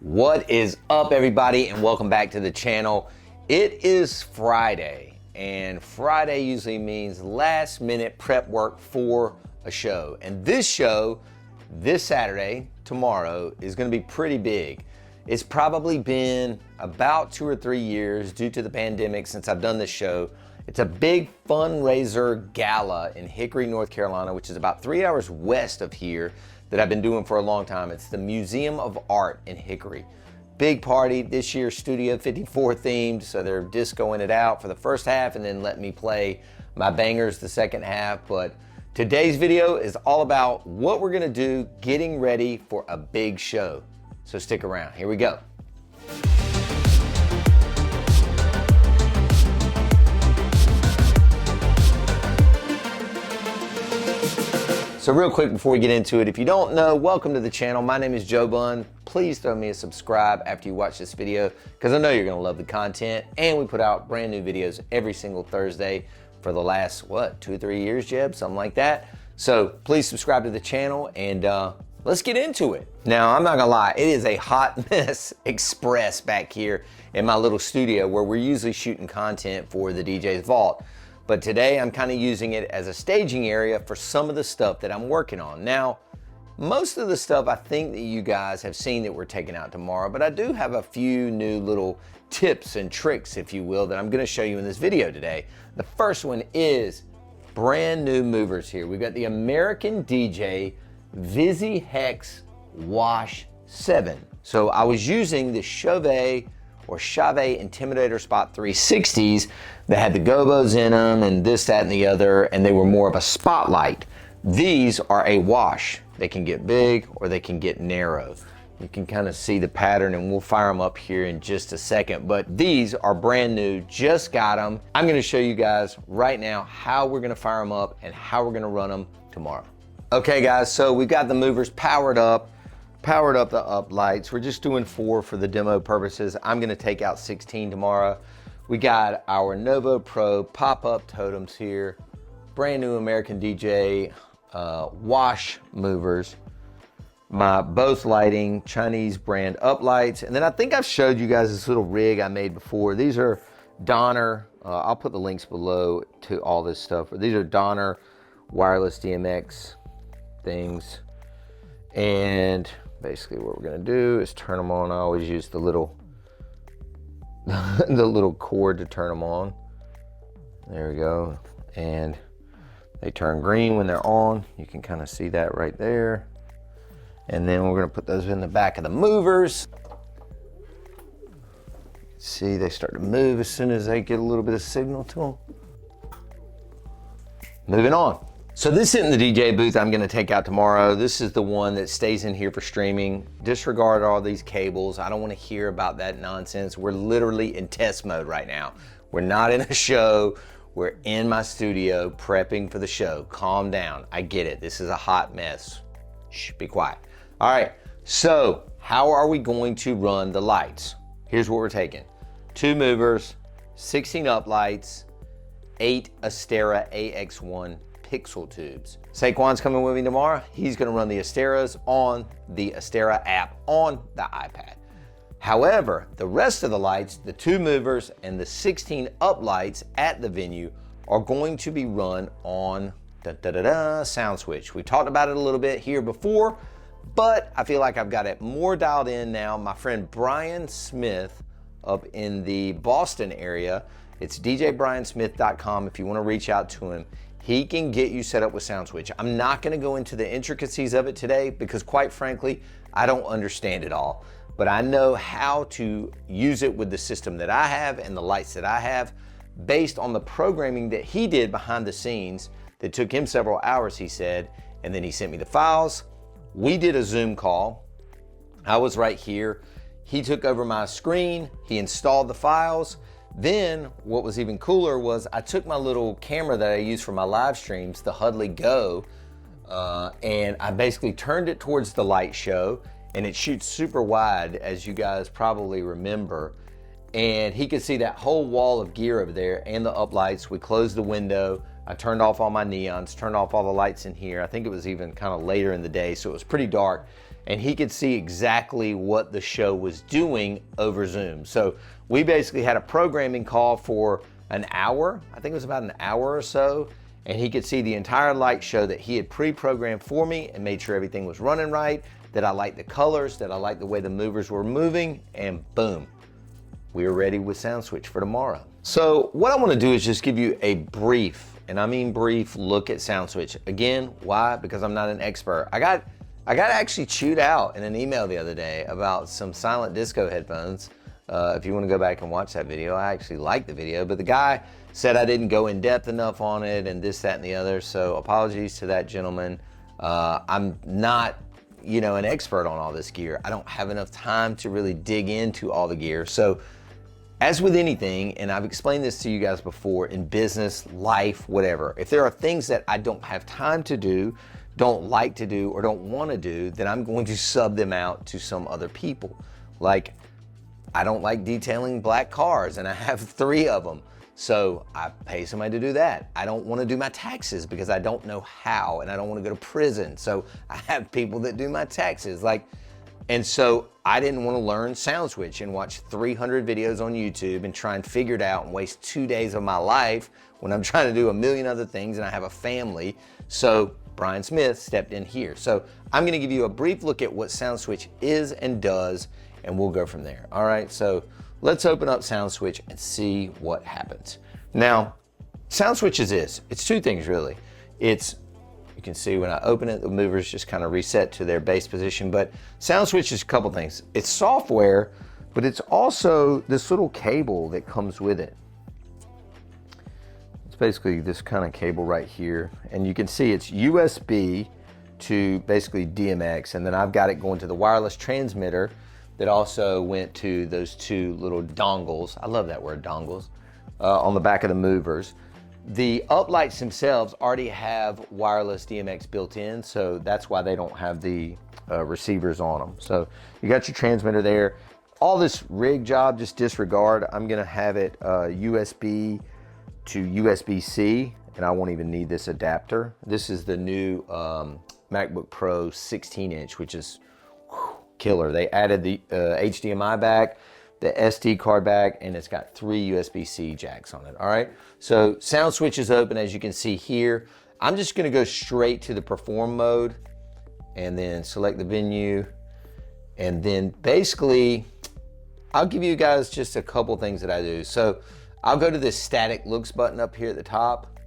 What is up, everybody, and welcome back to the channel. It is Friday, and Friday usually means last minute prep work for a show. And this show, this Saturday, tomorrow, is going to be pretty big. It's probably been about 2 or 3 years due to the pandemic since I've done this show. It's a big fundraiser gala in Hickory, North Carolina, which is about 3 hours west of here, that I've been doing for a long time. It's the Museum of Art in Hickory. Big party this year, Studio 54 themed, so they're discoing it out for the first half and then let me play my bangers the second half. But today's video is all about what we're gonna do getting ready for a big show. So stick around, here we go. So real quick before we get into it, if you don't know, welcome to the channel. My name is Joe Bunn. Please throw me a subscribe after you watch this video because I know you're gonna love the content, and we put out brand new videos every single Thursday for the last, 2 or 3 years, Jeb? Something like that. So please subscribe to the channel and let's get into it. Now, I'm not gonna lie, it is a hot mess express back here in my little studio where we're usually shooting content for the DJ's Vault. But today I'm kind of using it as a staging area for some of the stuff that I'm working on. Now, most of the stuff I think that you guys have seen that we're taking out tomorrow, but I do have a few new little tips and tricks, if you will, that I'm gonna show you in this video today. The first one is brand new movers here. We've got the American DJ Visi Hex Wash 7. So I was using the Chauvet Intimidator Spot 360s that had the gobos in them and this, that, and the other, and they were more of a spotlight. These are a wash. They can get big or they can get narrow. You can kind of see the pattern, and we'll fire them up here in just a second, but these are brand new, just got them. I'm gonna show you guys right now how we're gonna fire them up and how we're gonna run them tomorrow. Okay guys, so we've got the movers powered up the Uplights. We're just doing 4 for the demo purposes. I'm gonna take out 16 tomorrow. We got our Novo Pro pop-up totems here, brand new American DJ wash movers, my Bose Lighting Chinese brand Uplights, and then I think I've showed you guys this little rig I made before. These are Donner, I'll put the links below to all this stuff. These are Donner Wireless Dmx things, and basically what we're gonna do is turn them on. I always use the little the little cord to turn them on. There we go. And they turn green when they're on. You can kind of see that right there. And then we're gonna put those in the back of the movers. See, they start to move as soon as they get a little bit of signal to them. Moving on. So this isn't the DJ booth I'm gonna take out tomorrow. This is the one that stays in here for streaming. Disregard all these cables. I don't wanna hear about that nonsense. We're literally in test mode right now. We're not in a show. We're in my studio prepping for the show. Calm down, I get it. This is a hot mess. Shh, be quiet. All right, so how are we going to run the lights? Here's what we're taking. 2 movers, 16 Uplights, 8 Astera AX1 pixel tubes. Saquon's coming with me tomorrow. He's gonna run the Asteras on the Astera app on the iPad. However, the rest of the lights, the 2 movers and the 16 Uplights at the venue are going to be run on sound switch. We talked about it a little bit here before, but I feel like I've got it more dialed in now. My friend Brian Smith up in the Boston area, it's djbriansmith.com if you wanna reach out to him. He can get you set up with sound switch. I'm not gonna go into the intricacies of it today because quite frankly, I don't understand it all. But I know how to use it with the system that I have and the lights that I have based on the programming that he did behind the scenes that took him several hours, he said, and then he sent me the files. We did a Zoom call. I was right here. He took over my screen, he installed the files. Then what was even cooler was I took my little camera that I use for my live streams, the Hudley Go, and I basically turned it towards the light show, and it shoots super wide, as you guys probably remember. And he could see that whole wall of gear over there and the uplights. We closed the window. I turned off all my neons, turned off all the lights in here. I think it was even kind of later in the day, so it was pretty dark. and he could see exactly what the show was doing over Zoom. So we basically had a programming call for an hour. I think it was about an hour or so, and he could see the entire light show that he had pre-programmed for me and made sure everything was running right, that I liked the colors, that I liked the way the movers were moving, and boom, we were ready with Sound Switch for tomorrow. So what I want to do is just give you a brief, and I mean brief, look at Sound Switch. Again, why? Because I'm not an expert. I got actually chewed out in an email the other day about some silent disco headphones. If you want to go back and watch that video, I actually liked the video, but the guy said I didn't go in depth enough on it and this, that, and the other. So apologies to that gentleman. I'm not, an expert on all this gear. I don't have enough time to really dig into all the gear. So as with anything, and I've explained this to you guys before in business, life, whatever, if there are things that I don't have time to do, don't like to do, or don't want to do, then I'm going to sub them out to some other people. Like, I don't like detailing black cars, and I have 3 of them. So I pay somebody to do that. I don't want to do my taxes because I don't know how, and I don't want to go to prison. So I have people that do my taxes. And so I didn't want to learn Sound Switch and watch 300 videos on YouTube and try and figure it out and waste 2 days of my life when I'm trying to do a million other things and I have a family. So Brian Smith stepped in here. So I'm going to give you a brief look at what Sound Switch is and does, and we'll go from there. All right, so let's open up Sound Switch and see what happens. Now, Sound Switch is this. It's 2 things really. You can see when I open it, the movers just kind of reset to their base position, but Sound Switch is a couple things. It's software, but it's also this little cable that comes with it. It's basically this kind of cable right here, and you can see it's USB to basically DMX, and then I've got it going to the wireless transmitter that also went to those 2 little dongles. I love that word, dongles, on the back of the movers. The Uplights themselves already have Wireless Dmx built in, so that's why they don't have the receivers on them. So you got your transmitter there. All this rig job, just disregard. I'm gonna have it USB to USB-C, and I won't even need this adapter. This is the new MacBook Pro 16-inch, which is killer. They added the HDMI back, the SD card back, and it's got 3 USB-C jacks on it, all right? So Sound Switch is open, as you can see here. I'm just gonna go straight to the perform mode and then select the venue. And then basically, I'll give you guys just a couple things that I do. So I'll go to this static looks button up here at the top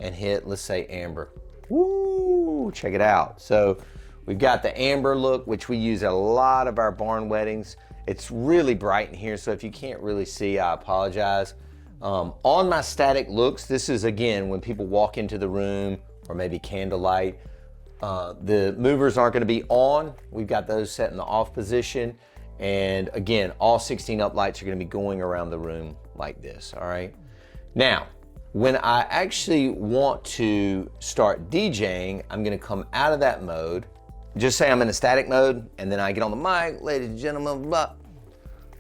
and hit, let's say, amber. Woo, check it out. So we've got the amber look, which we use at a lot of our barn weddings. It's really bright in here, so if you can't really see, I apologize. On my static looks, this is, again, when people walk into the room or maybe candlelight, the movers aren't gonna be on. We've got those set in the off position. And again, all 16 uplights are gonna be going around the room like this, all right? Now, when I actually want to start DJing, I'm gonna come out of that mode. Just say I'm in a static mode, and then I get on the mic, ladies and gentlemen, blah.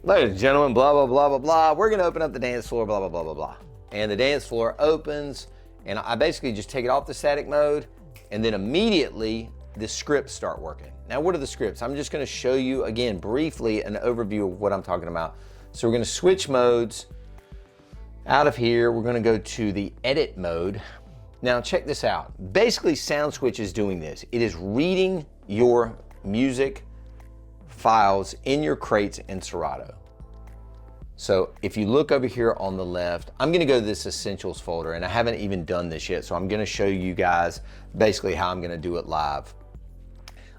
Ladies and gentlemen, blah, blah, blah, blah, blah. We're gonna open up the dance floor, blah, blah, blah, blah, blah. And the dance floor opens, and I basically just take it off the static mode, and then immediately the scripts start working. Now, what are the scripts? I'm just gonna show you, again, briefly, an overview of what I'm talking about. So we're gonna switch modes. Out of here, we're gonna go to the edit mode. Now, check this out. Basically, Sound Switch is doing this. It is reading your music files in your crates in Serato. So if you look over here on the left, I'm gonna go to this Essentials folder, and I haven't even done this yet, so I'm gonna show you guys basically how I'm gonna do it live.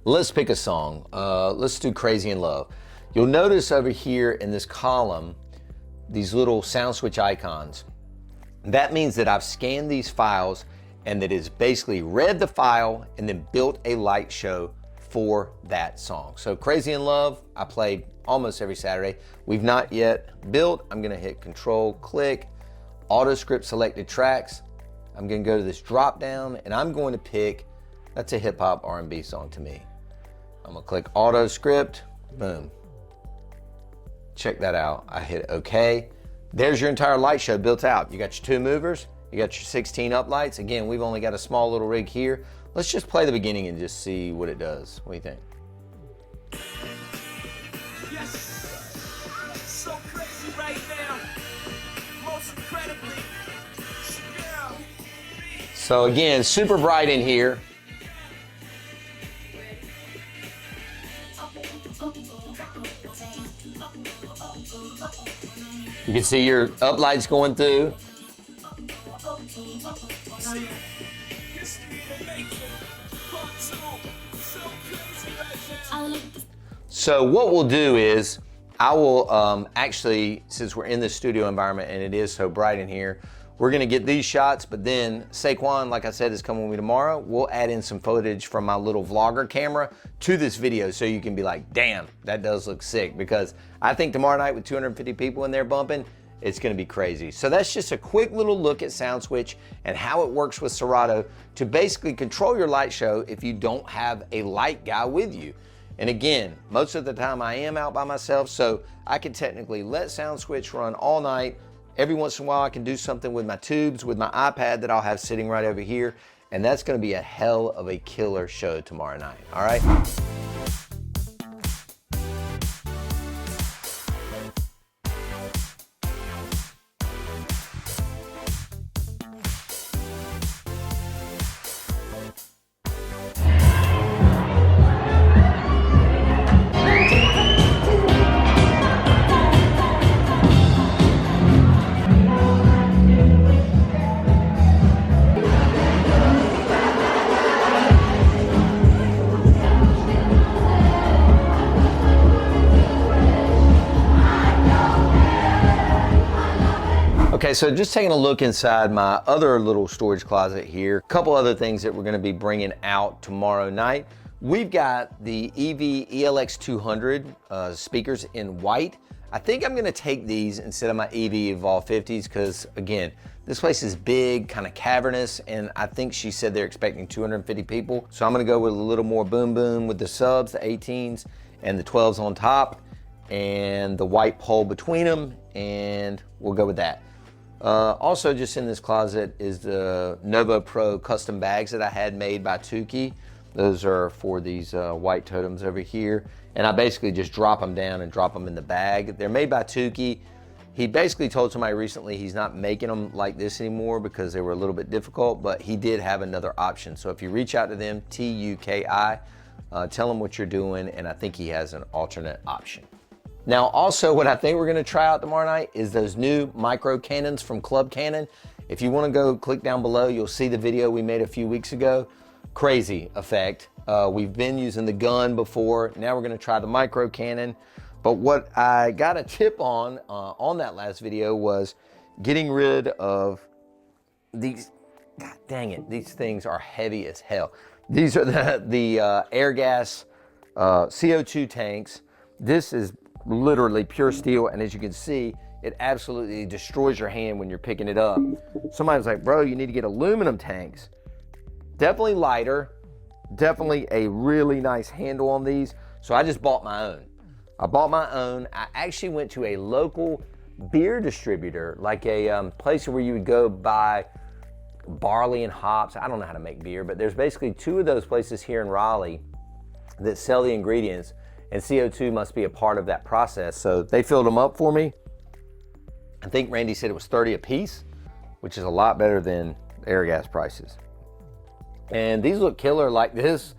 Let's pick a song. Let's do Crazy in Love. You'll notice over here in this column, these little Sound Switch icons. That means that I've scanned these files and that it's basically read the file and then built a light show for that song. So Crazy in Love, I played almost every Saturday. We've not yet built. I'm gonna hit Control, click, Auto Script Selected Tracks. I'm gonna go to this drop down and I'm going to pick, that's a hip hop R&B song to me. I'm gonna click Auto Script, boom. Check that out. I hit OK. There's your entire light show built out. You got your 2 movers, you got your 16 uplights. Again, we've only got a small little rig here. Let's just play the beginning and just see what it does. What do you think? Yes, so crazy right now. Most incredibly. Yeah. So again, super bright in here. You can see your uplights going through. So what we'll do is, I will actually, since we're in the studio environment and it is so bright in here, we're gonna get these shots, but then Saquon, like I said, is coming with me tomorrow. We'll add in some footage from my little vlogger camera to this video so you can be like, damn, that does look sick, because I think tomorrow night with 250 people in there bumping, it's gonna be crazy. So that's just a quick little look at SoundSwitch and how it works with Serato to basically control your light show if you don't have a light guy with you. And again, most of the time I am out by myself, so I can technically let SoundSwitch run all night. Every once in a while I can do something with my tubes, with my iPad that I'll have sitting right over here, and that's gonna be a hell of a killer show tomorrow night, all right? Okay, so just taking a look inside my other little storage closet here. A couple other things that we're gonna be bringing out tomorrow night. We've got the ELX200 speakers in white. I think I'm gonna take these instead of my Evolve 50s because, again, this place is big, kind of cavernous, and I think she said they're expecting 250 people. So I'm gonna go with a little more boom boom with the subs, the 18s and the 12s on top, and the white pole between them, and we'll go with that. Also just in this closet is the Nova Pro custom bags that I had made by Tuki. Those are for these white totems over here. And I basically just drop them down and drop them in the bag. They're made by Tuki. He basically told somebody recently he's not making them like this anymore because they were a little bit difficult, but he did have another option. So if you reach out to them, Tuki, tell him what you're doing, and I think he has an alternate option. Now, also what I think we're gonna try out tomorrow night is those new micro cannons from Club Cannon. If you wanna go click down below, you'll see the video we made a few weeks ago. Crazy effect. We've been using the gun before. Now we're gonna try the micro cannon. But what I got a tip on that last video was getting rid of these, god dang it, these things are heavy as hell. These are the air gas CO2 tanks. This is literally pure steel, and as you can see, it absolutely destroys your hand when you're picking it up. Somebody was like, bro, you need to get aluminum tanks. Definitely lighter, definitely a really nice handle on these, so I just bought my own. I bought my own. I actually went to a local beer distributor, like a place where you would go buy barley and hops. I don't know how to make beer, but there's basically two of those places here in Raleigh that sell the ingredients, and CO2 must be a part of that process. So they filled them up for me. I think Randy said it was 30 a piece, which is a lot better than air gas prices. And these look killer like this.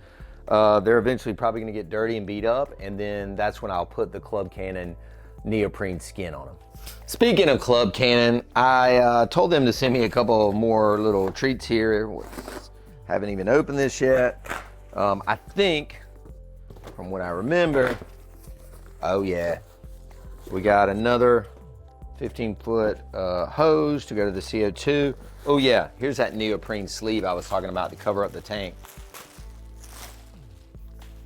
They're eventually probably gonna get dirty and beat up, and then that's when I'll put the Club Cannon neoprene skin on them. Speaking of Club Cannon, I told them to send me a couple more little treats here. Haven't even opened this yet. I think, from what I remember, oh yeah, we got another 15-foot hose to go to the CO2. Oh yeah, here's that neoprene sleeve I was talking about to cover up the tank.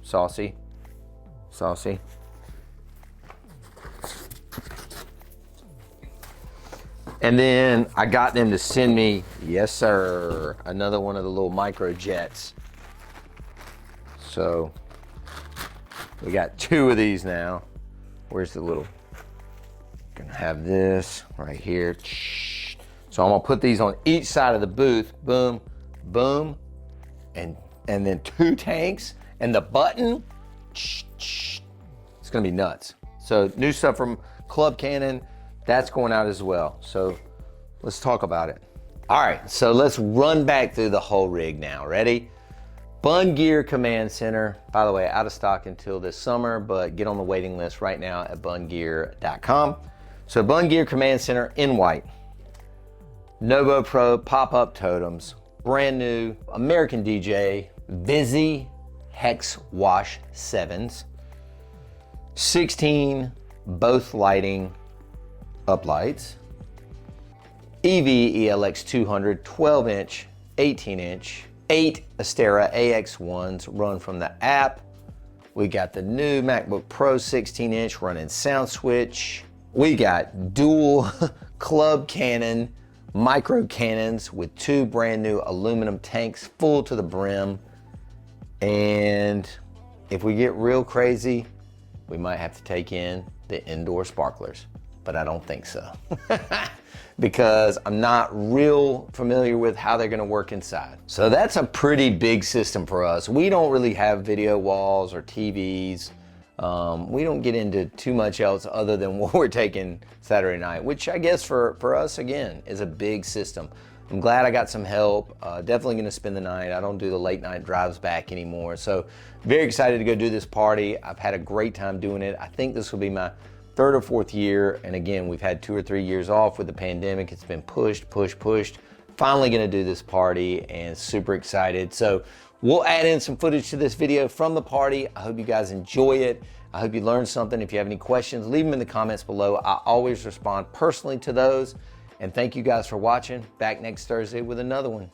Saucy, saucy. And then I got them to send me, yes sir, another one of the little micro jets. So we got two of these now. Where's the little, gonna have this right here. So I'm gonna put these on each side of the booth, boom, boom, and then two tanks, and the button, It's gonna be nuts. So new stuff from Club Cannon, that's going out as well. So let's talk about it. All right, so let's run back through the whole rig now. Ready? Bunn Gear Command Center, by the way, out of stock until this summer, but get on the waiting list right now at bunngear.com. So Bunn Gear Command Center in white. Novo Pro pop-up totems, brand new American DJ, Busy Hex Wash 7s, 16 both lighting uplights, ELX200 12-inch, 18-inch, 8 Astera AX1s run from the app. We got the new MacBook Pro 16-inch running sound switch. We got dual Club Cannon micro cannons with 2 brand new aluminum tanks full to the brim. And if we get real crazy, we might have to take in the indoor sparklers, but I don't think so. Because I'm not real familiar with how they're gonna work inside. So that's a pretty big system for us. We don't really have video walls or TVs. We don't get into too much else other than what we're taking Saturday night, which I guess for us, again, is a big system. I'm glad I got some help. Definitely gonna spend the night. I don't do the late night drives back anymore. So very excited to go do this party. I've had a great time doing it. I think this will be my 3rd or 4th year. And again, we've had 2 or 3 years off with the pandemic. It's been pushed. Finally gonna do this party and super excited. So we'll add in some footage to this video from the party. I hope you guys enjoy it. I hope you learned something. If you have any questions, leave them in the comments below. I always respond personally to those. And thank you guys for watching. Back next Thursday with another one.